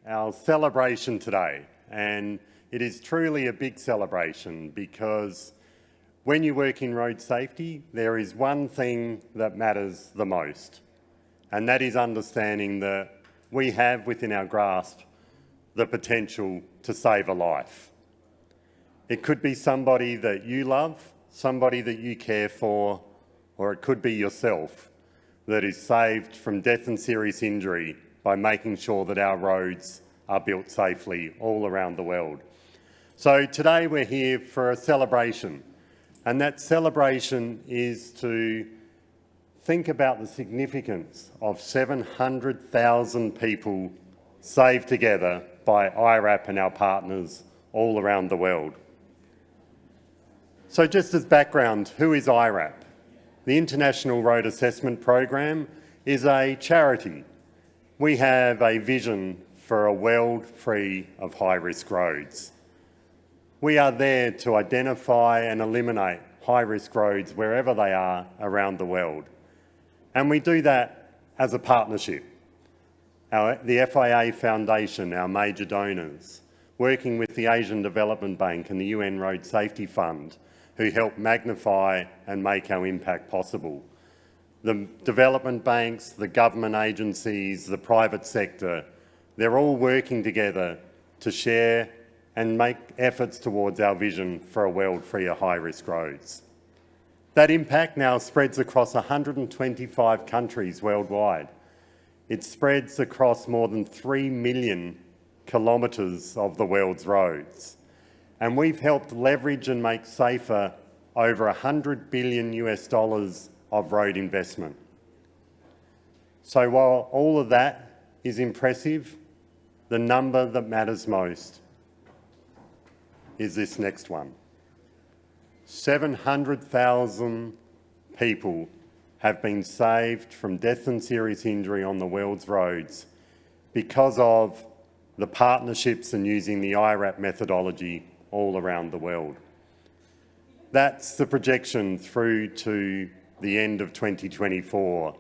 our celebration today, and it is truly a big celebration because when you work in road safety, there is one thing that matters the most, and that is understanding that we have within our grasp the potential to save a life. It could be somebody that you love, somebody that you care for, or it could be yourself that is saved from death and serious injury by making sure that our roads are built safely all around the world. So today we're here for a celebration, and that celebration is to think about the significance of 700,000 people saved together by iRAP and our partners all around the world. So just as background, who is iRAP? The International Road Assessment Program is a charity. We have a vision for a world free of high-risk roads. We are there to identify and eliminate high-risk roads wherever they are around the world. And we do that as a partnership. The FIA Foundation, our major donors, working with the Asian Development Bank and the UN Road Safety Fund, who help magnify and make our impact possible. The development banks, the government agencies, the private sector, they're all working together to share and make efforts towards our vision for a world free of high-risk roads. That impact now spreads across 125 countries worldwide. It spreads across more than 3 million kilometres of the world's roads. And we've helped leverage and make safer over $100 billion of road investment. So while all of that is impressive, the number that matters most is this next one. 700,000 people have been saved from death and serious injury on the world's roads because of the partnerships and using the iRAP methodology all around the world. That's the projection through to the end of 2024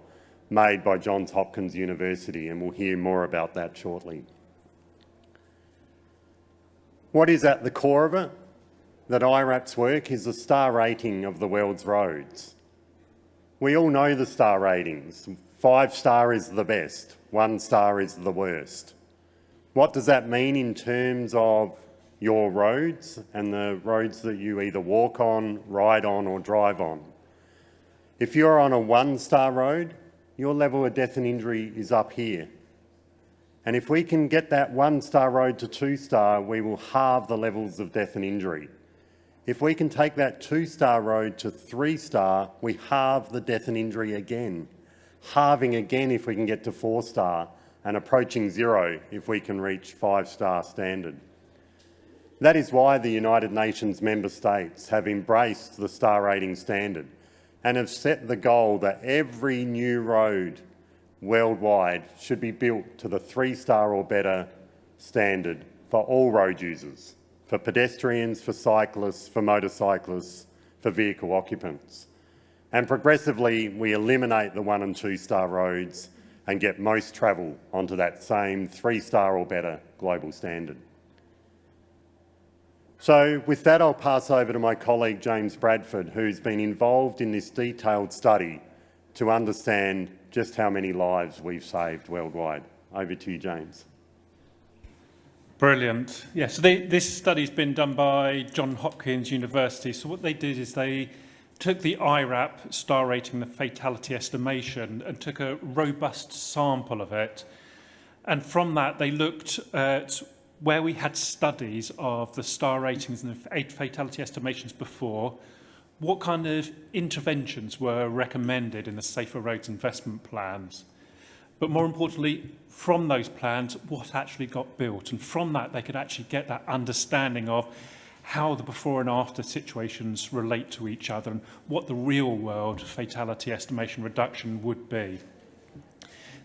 made by Johns Hopkins University, and we'll hear more about that shortly. What is at the core of it? That iRAP's work is the star rating of the world's roads. We all know the star ratings. 5-star is the best, 1 star is the worst. What does that mean in terms of your roads and the roads that you either walk on, ride on or drive on? If you're on a 1-star road, your level of death and injury is up here. And if we can get that 1-star road to 2-star, we will halve the levels of death and injury. If we can take that 2-star road to 3-star, we halve the death and injury again. Halving again if we can get to 4-star, and approaching 0 if we can reach 5-star standard. That is why the United Nations member states have embraced the star rating standard and have set the goal that every new road worldwide should be built to the 3-star or better standard for all road users, for pedestrians, for cyclists, for motorcyclists, for vehicle occupants. And progressively, we eliminate the 1- and 2-star roads and get most travel onto that same 3-star or better global standard. So with that, I'll pass over to my colleague James Bradford, who's been involved in this detailed study to understand just how many lives we've saved worldwide. Over to you, James. Brilliant. Yeah, so this study's been done by Johns Hopkins University. So what they did is they took the iRAP star rating, the fatality estimation, and took a robust sample of it. And from that, they looked at where we had studies of the star ratings and the fatality estimations before, what kind of interventions were recommended in the Safer Roads investment plans. But more importantly, from those plans, what actually got built. And from that, they could actually get that understanding of how the before and after situations relate to each other and what the real world fatality estimation reduction would be.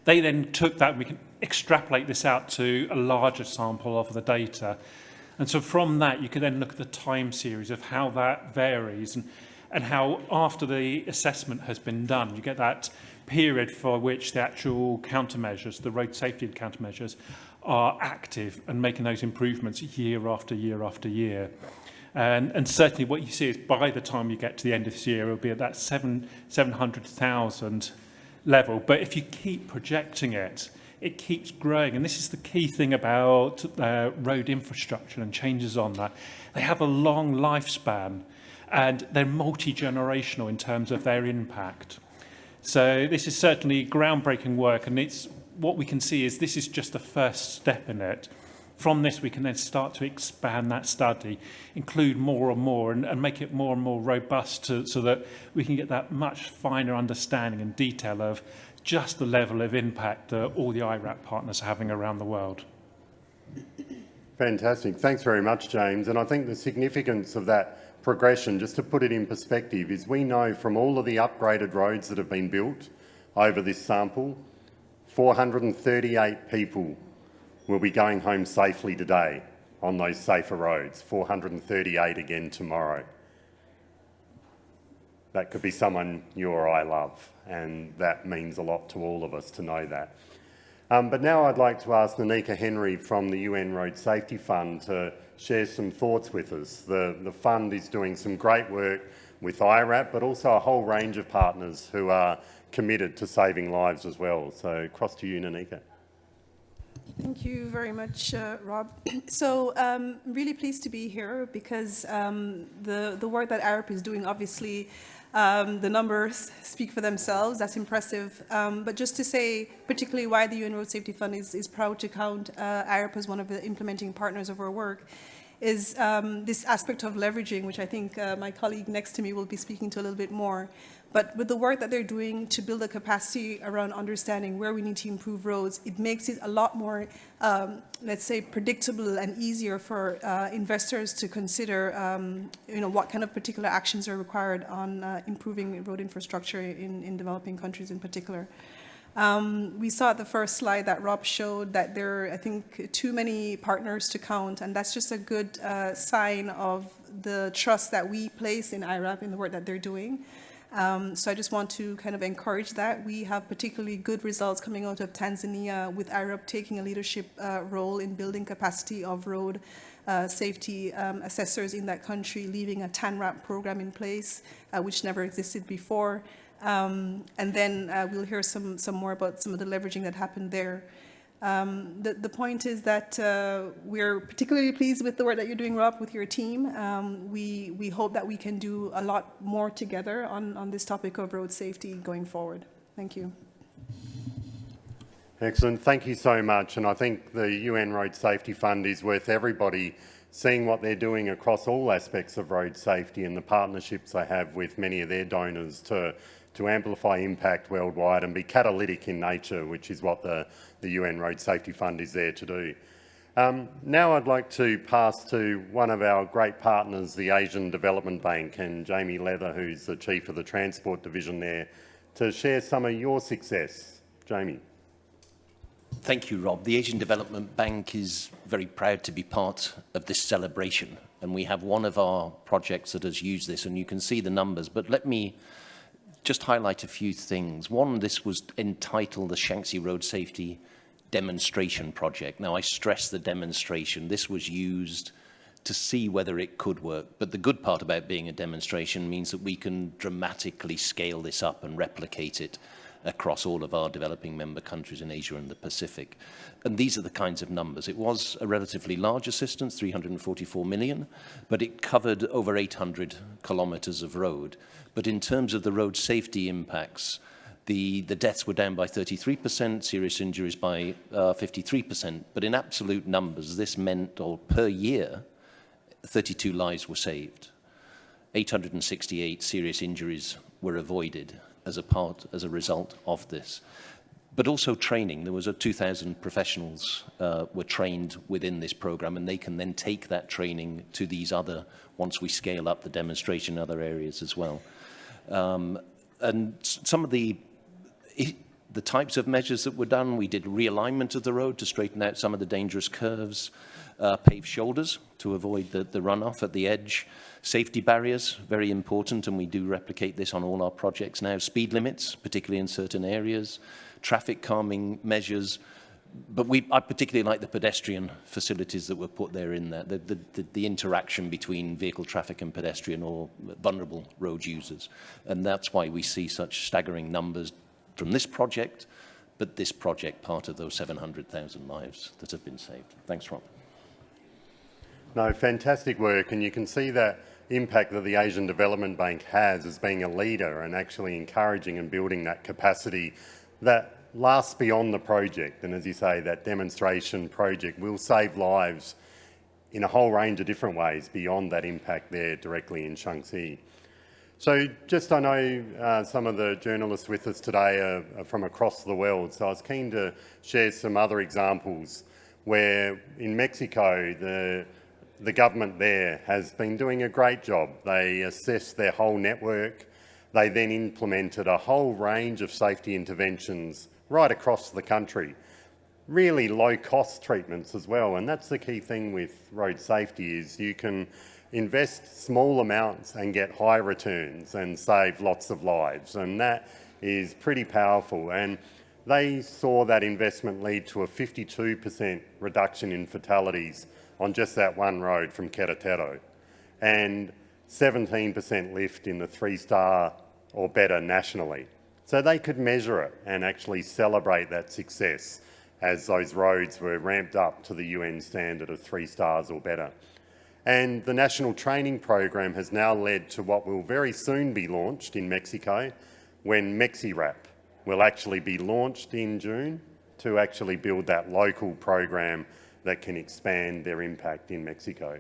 They then took that, and we can extrapolate this out to a larger sample of the data. And so from that, you can then look at the time series of how that varies and how after the assessment has been done, you get that period for which the actual countermeasures, the road safety countermeasures, are active and making those improvements year after year after year. And certainly what you see is by the time you get to the end of this year, it'll be at that 700,000 level. But if you keep projecting it, it keeps growing. And this is the key thing about road infrastructure and changes on that. They have a long lifespan and they're multi-generational in terms of their impact. So this is certainly groundbreaking work, and it's what we can see is this is just the first step in it. From this, we can then start to expand that study, include more and more, and make it more and more robust so that we can get that much finer understanding and detail of just the level of impact that all the iRAP partners are having around the world. Fantastic. Thanks very much, James. And I think the significance of that progression, just to put it in perspective, is we know from all of the upgraded roads that have been built over this sample, 438 people will be going home safely today on those safer roads, 438 again tomorrow. That could be someone you or I love, and that means a lot to all of us to know that. But now I'd like to ask Nanika Henry from the UN Road Safety Fund to share some thoughts with us. The fund is doing some great work with iRAP, but also a whole range of partners who are committed to saving lives as well. So across to you, Nanika. Thank you very much, Rob. So really pleased to be here because the work that iRAP is doing, obviously, the numbers speak for themselves. That's impressive. But just to say, particularly why the UN Road Safety Fund is proud to count iRAP as one of the implementing partners of our work, is this aspect of leveraging, which I think my colleague next to me will be speaking to a little bit more. But with the work that they're doing to build a capacity around understanding where we need to improve roads, it makes it a lot more, let's say, predictable and easier for investors to consider, what kind of particular actions are required on improving road infrastructure in developing countries in particular. We saw at the first slide that Rob showed that there are, I think, too many partners to count, and that's just a good sign of the trust that we place in iRAP in the work that they're doing. So I just want to kind of encourage that. We have particularly good results coming out of Tanzania with iRAP taking a leadership role in building capacity of road safety assessors in that country, leaving a TANRAP program in place, which never existed before. And then we'll hear some more about some of the leveraging that happened there. The point is that we're particularly pleased with the work that you're doing, Rob, with your team. We hope that we can do a lot more together on this topic of road safety going forward. Thank you. Excellent. Thank you so much. And I think the UN Road Safety Fund is worth everybody seeing what they're doing across all aspects of road safety and the partnerships they have with many of their donors to amplify impact worldwide and be catalytic in nature, which is what the UN Road Safety Fund is there to do. Now I'd like to pass to one of our great partners, the Asian Development Bank, and Jamie Leather, who's the Chief of the Transport Division there, to share some of your success. Jamie. Thank you, Rob. The Asian Development Bank is very proud to be part of this celebration, and we have one of our projects that has used this, and you can see the numbers, but let me just highlight a few things. One, this was entitled the Shanxi Road Safety Demonstration Project. Now, I stress the demonstration. This was used to see whether it could work. But the good part about being a demonstration means that we can dramatically scale this up and replicate it across all of our developing member countries in Asia and the Pacific. And these are the kinds of numbers. It was a relatively large assistance, 344 million, but it covered over 800 kilometers of road. But in terms of the road safety impacts, the deaths were down by 33%, serious injuries by 53%. But in absolute numbers, this meant, or per year, 32 lives were saved. 868 serious injuries were avoided as a result of this. But also training. There was 2,000 professionals were trained within this program, and they can then take that training to these other, once we scale up the demonstration in other areas as well. And some of the The types of measures that were done, we did realignment of the road to straighten out some of the dangerous curves, paved shoulders to avoid the runoff at the edge, safety barriers, very important, and we do replicate this on all our projects now, speed limits, particularly in certain areas, traffic calming measures, but I particularly like the pedestrian facilities that were put there in there, the interaction between vehicle traffic and pedestrian or vulnerable road users, and that's why we see such staggering numbers from this project, but this project part of those 700,000 lives that have been saved. Thanks, Rob. No, fantastic work, and you can see that impact that the Asian Development Bank has as being a leader and actually encouraging and building that capacity that lasts beyond the project. And as you say, that demonstration project will save lives in a whole range of different ways beyond that impact there directly in Shaanxi. So just, I know some of the journalists with us today are from across the world, so I was keen to share some other examples where in Mexico the government there has been doing a great job. They assessed their whole network. They then implemented a whole range of safety interventions right across the country. Really low-cost treatments as well, and that's the key thing with road safety is you can invest small amounts and get high returns and save lots of lives, and that is pretty powerful. And they saw that investment lead to a 52% reduction in fatalities on just that one road from Querétaro, and 17% lift in the 3-star or better nationally. So they could measure it and actually celebrate that success as those roads were ramped up to the UN standard of 3 stars or better. And the national training program has now led to what will very soon be launched in Mexico, when MexiRAP will actually be launched in June to actually build that local program that can expand their impact in Mexico.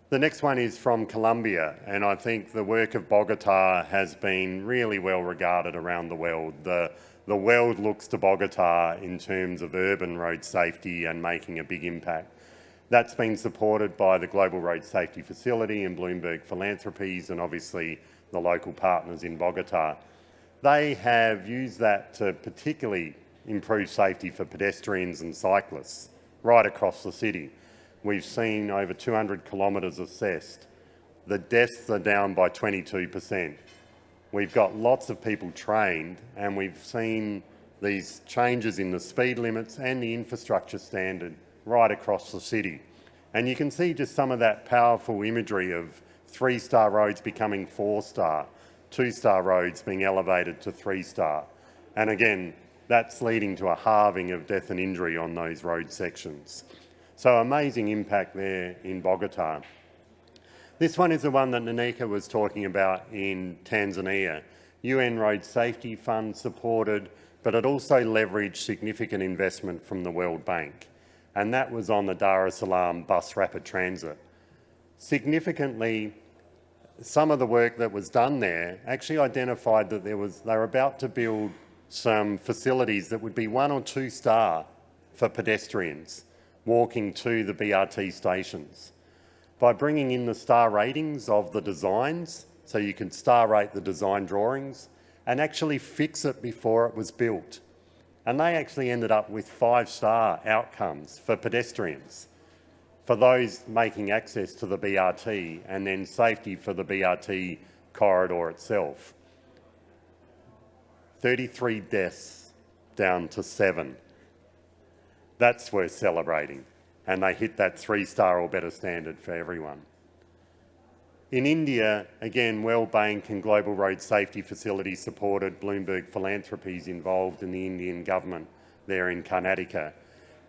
The next one is from Colombia, and I think the work of Bogotá has been really well regarded around the world. The world looks to Bogotá in terms of urban road safety and making a big impact. That's been supported by the Global Road Safety Facility and Bloomberg Philanthropies and obviously the local partners in Bogotá. They have used that to particularly improve safety for pedestrians and cyclists right across the city. We've seen over 200 kilometres assessed. The deaths are down by 22%. We've got lots of people trained, and we've seen these changes in the speed limits and the infrastructure standard right across the city. And you can see just some of that powerful imagery of 3-star roads becoming 4-star, 2-star roads being elevated to 3-star. And again, that's leading to a halving of death and injury on those road sections. So amazing impact there in Bogotá. This one is the one that Nanika was talking about in Tanzania. UN Road Safety Fund supported, but it also leveraged significant investment from the World Bank. And that was on the Dar es Salaam bus rapid transit. Significantly, some of the work that was done there actually identified that they were about to build some facilities that would be 1 or 2 star for pedestrians walking to the BRT stations. By bringing in the star ratings of the designs, so you can star rate the design drawings and actually fix it before it was built. And they actually ended up with 5-star outcomes for pedestrians, for those making access to the BRT, and then safety for the BRT corridor itself. 33 deaths down to 7. That's worth celebrating. And they hit that 3-star or better standard for everyone. In India, again, World Bank and Global Road Safety Facility supported Bloomberg Philanthropies involved in the Indian government there in Karnataka.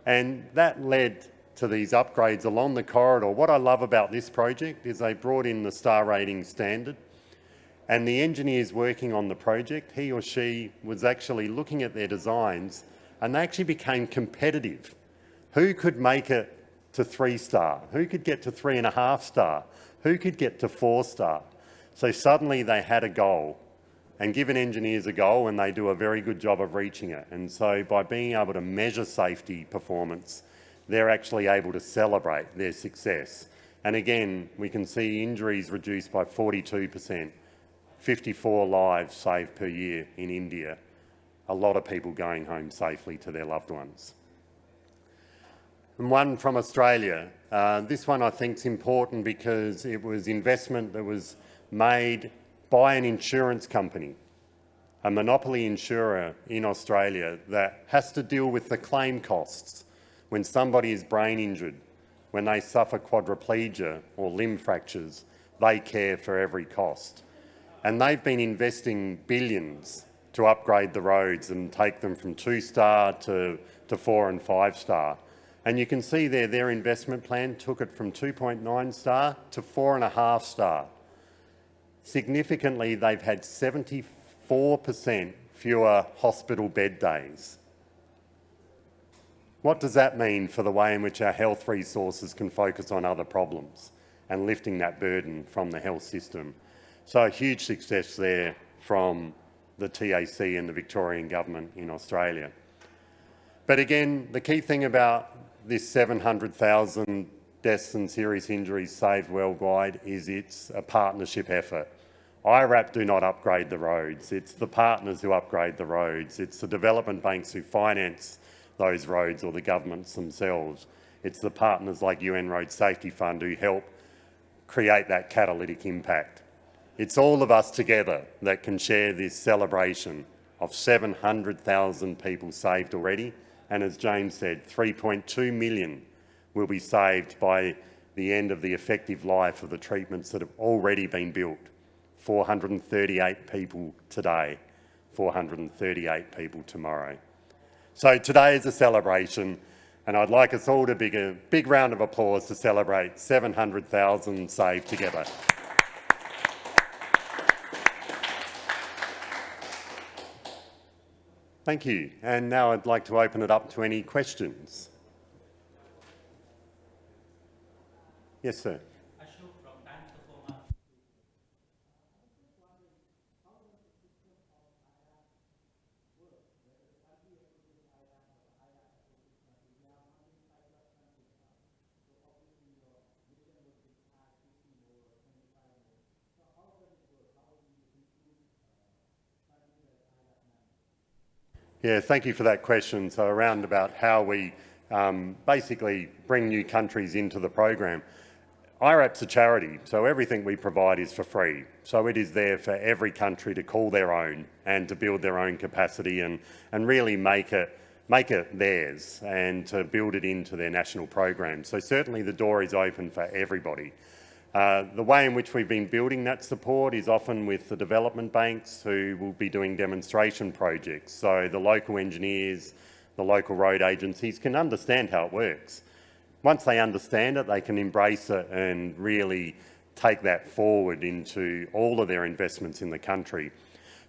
And that led to these upgrades along the corridor. What I love about this project is they brought in the star rating standard, and the engineers working on the project, he or she was actually looking at their designs, and they actually became competitive. Who could make it to 3-star? Who could get to 3.5-star? Who could get to 4-star? So suddenly they had a goal, and given engineers a goal, and they do a very good job of reaching it. And so by being able to measure safety performance, they're actually able to celebrate their success. And again, we can see injuries reduced by 42%, 54 lives saved per year in India. a lot of people going home safely to their loved ones. And one from Australia. This one I think is important because it was investment that was made by an insurance company, a monopoly insurer in Australia that has to deal with the claim costs when somebody is brain injured, when they suffer quadriplegia or limb fractures, they care for every cost. And they've been investing billions to upgrade the roads and take them from 2-star to 4 and 5-star. And you can see there, their investment plan took it from 2.9-star to 4.5-star. Significantly, they've had 74% fewer hospital bed days. What does that mean for the way in which our health resources can focus on other problems and lifting that burden from the health system? So a huge success there from the TAC and the Victorian government in Australia. But again, the key thing about this 700,000 deaths and serious injuries saved worldwide is it's a partnership effort. iRAP do not upgrade the roads. It's the partners who upgrade the roads. It's the development banks who finance those roads or the governments themselves. It's the partners like UN Road Safety Fund who help create that catalytic impact. It's all of us together that can share this celebration of 700,000 people saved already. And as James said, 3.2 million will be saved by the end of the effective life of the treatments that have already been built. 438 people today, 438 people tomorrow. So today is a celebration, and I'd like us all to give a big round of applause to celebrate 700,000 saved together. Thank you. And now I'd like to open it up to any questions. Yes, sir. Yeah, thank you for that question. So around about how we basically bring new countries into the program. iRAP's a charity, so everything we provide is for free. So it is there for every country to call their own and to build their own capacity and really make it theirs and to build it into their national program. So certainly the door is open for everybody. The way in which we've been building that support is often with the development banks who will be doing demonstration projects. So the local engineers, the local road agencies can understand how it works. Once they understand it, they can embrace it and really take that forward into all of their investments in the country.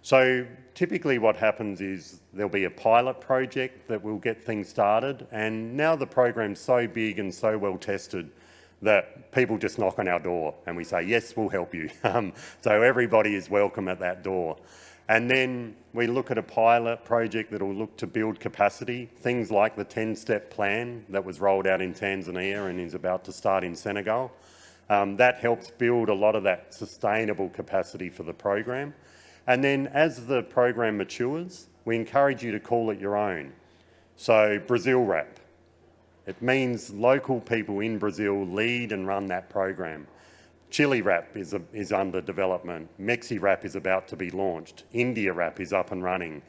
So typically what happens is there'll be a pilot project that will get things started, and now the program's so big and so well tested that people just knock on our door and we say, yes, we'll help you. So everybody is welcome at that door. And then we look at a pilot project that will look to build capacity, things like the 10-step plan that was rolled out in Tanzania and is about to start in Senegal. That helps build a lot of that sustainable capacity for the program. And then as the program matures, we encourage you to call it your own. So Brazil RAP. It means local people in Brazil lead and run that program. Chile RAP is under development. Mexi RAP is about to be launched. India RAP is up and running.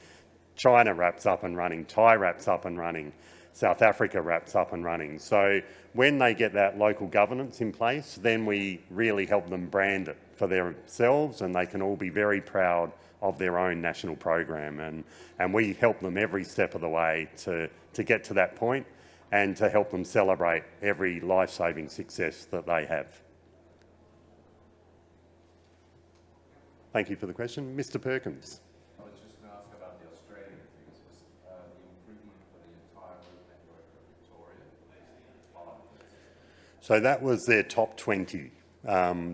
China RAP's up and running. Thai RAP's up and running. South Africa RAP's up and running. So when they get that local governance in place, then we really help them brand it for themselves, and they can all be very proud of their own national program. And we help them every step of the way to get to that point and to help them celebrate every life-saving success that they have. Thank you for the question. Mr. Perkins. I was just going to ask about the Australian figures. Was the improvement for the entire route network of Victoria? So that was their top 20.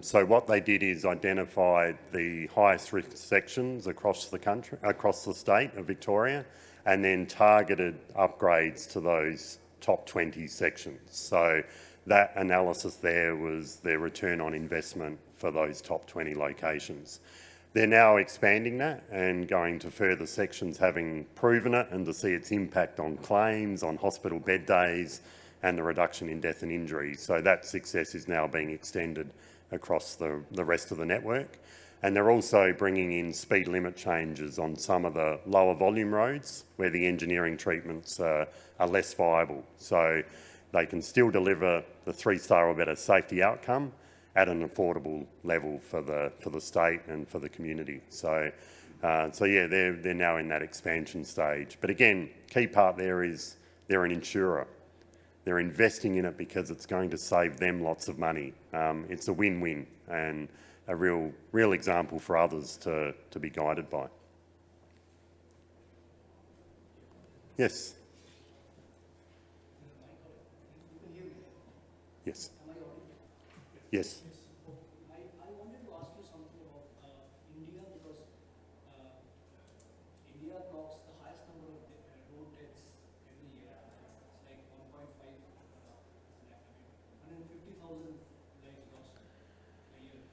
So what they did is identified the highest risk sections across the country, across the state of Victoria, and then targeted upgrades to those top 20 sections. So that analysis there was their return on investment for those top 20 locations. They're now expanding that and going to further sections, having proven it, and to see its impact on claims, on hospital bed days, and the reduction in death and injury. So that success is now being extended across the rest of the network. And they're also bringing in speed limit changes on some of the lower volume roads where the engineering treatments are less viable. So they can still deliver the 3-star or better safety outcome at an affordable level for the state and for the community. So yeah, they're now in that expansion stage. But again, key part there is they're an insurer. They're investing in it because it's going to save them lots of money. It's a win-win and a real example for others to be guided by. Yes. Yes. Yes. I wanted to ask you something about India, because India clocks the highest number of road deaths every year. It's like 1.5 lakh, 150,000 lives lost a year.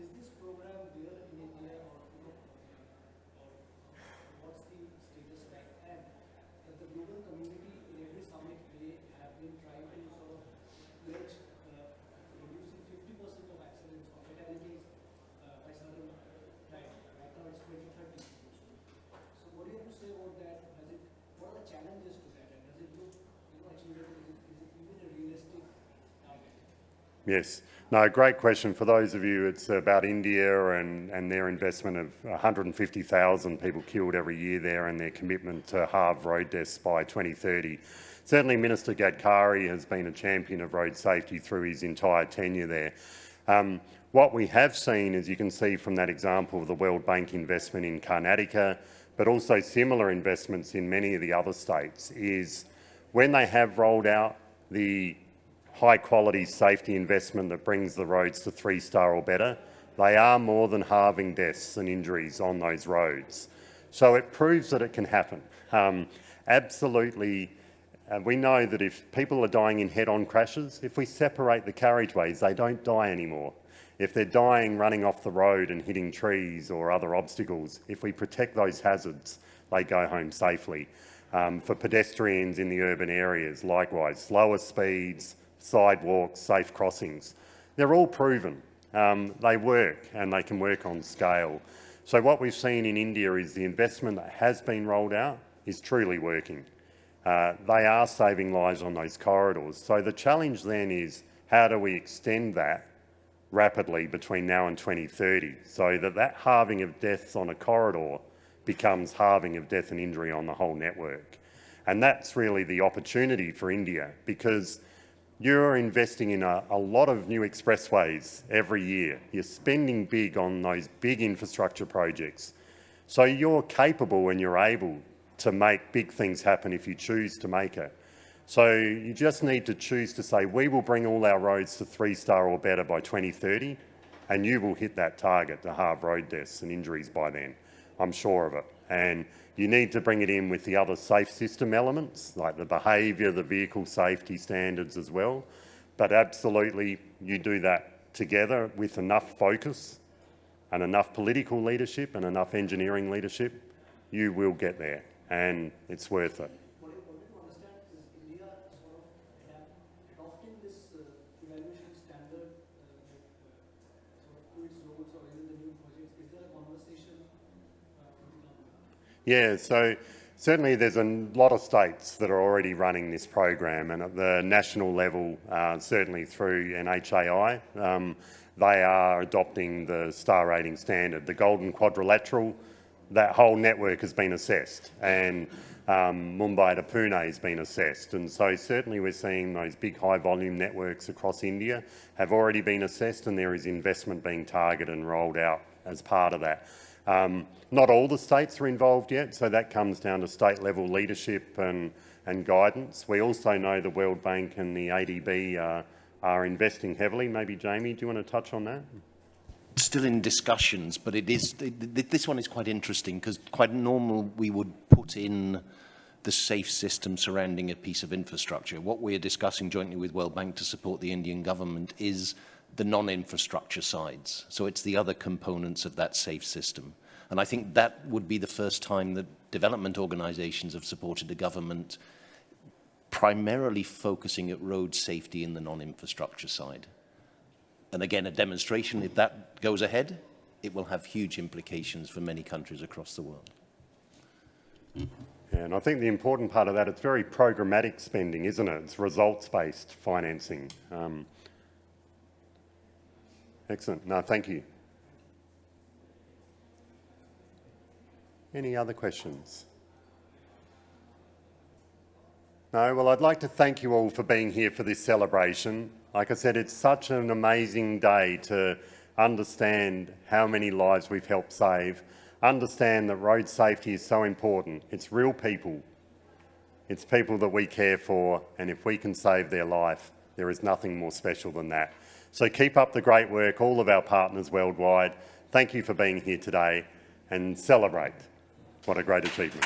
Is this program there in India, or what's the status like? And that the global community in every summit they have been trying to sort of pledge reducing 50% of accidents or fatalities by certain time. Right now it's 2030. So what do you have to say about that? What are the challenges to that? And does it look achievable? Is it even a realistic target? Yes. No, great question. For those of you, it's about India and their investment of 150,000 people killed every year there, and their commitment to halve road deaths by 2030. Certainly Minister Gadkari has been a champion of road safety through his entire tenure there. What we have seen, as you can see from that example of the World Bank investment in Karnataka, but also similar investments in many of the other states, is when they have rolled out the high-quality safety investment that brings the roads to 3-star or better, they are more than halving deaths and injuries on those roads. So it proves that it can happen. Absolutely, we know that if people are dying in head-on crashes, if we separate the carriageways, they don't die anymore. If they're dying running off the road and hitting trees or other obstacles, if we protect those hazards, they go home safely. For pedestrians in the urban areas, likewise, slower speeds, sidewalks, safe crossings. They're all proven. They work, and they can work on scale. So what we've seen in India is the investment that has been rolled out is truly working. They are saving lives on those corridors. So the challenge then is, how do we extend that rapidly between now and 2030 so that halving of deaths on a corridor becomes halving of death and injury on the whole network? And that's really the opportunity for India, because you're investing in a lot of new expressways every year. You're spending big on those big infrastructure projects. So you're capable and you're able to make big things happen if you choose to make it. So you just need to choose to say, we will bring all our roads to 3-star or better by 2030, and you will hit that target to halve road deaths and injuries by then. I'm sure of it. And you need to bring it in with the other safe system elements, like the behaviour, the vehicle safety standards as well. But absolutely, you do that together with enough focus and enough political leadership and enough engineering leadership, you will get there, and it's worth it. What I wanted to understand is India sort of adopting this evaluation standard sort of to its roads or even the new projects. Is there a conversation? Yeah, so certainly there's a lot of states that are already running this program, and at the national level, certainly through NHAI, they are adopting the star rating standard. The Golden Quadrilateral, that whole network has been assessed, and Mumbai to Pune has been assessed. And so certainly we're seeing those big high volume networks across India have already been assessed, and there is investment being targeted and rolled out as part of that. Not all the states are involved yet, so that comes down to state level leadership and guidance. We also know the World Bank and the ADB are investing heavily. Maybe Jamie, do you want to touch on that? Still in discussions, but this one is quite interesting, because quite normal we would put in the safe system surrounding a piece of infrastructure. What we're discussing jointly with World Bank to support the Indian government is the non-infrastructure sides. So it's the other components of that safe system. And I think that would be the first time that development organizations have supported the government primarily focusing at road safety in the non-infrastructure side. And again, a demonstration, if that goes ahead, it will have huge implications for many countries across the world. And I think the important part of that, it's very programmatic spending, isn't it? It's results-based financing. Excellent. No, thank you. Any other questions? No, well, I'd like to thank you all for being here for this celebration. Like I said, it's such an amazing day to understand how many lives we've helped save, understand that road safety is so important. It's real people. It's people that we care for, and if we can save their life, there is nothing more special than that. So keep up the great work, all of our partners worldwide. Thank you for being here today, and celebrate. What a great achievement.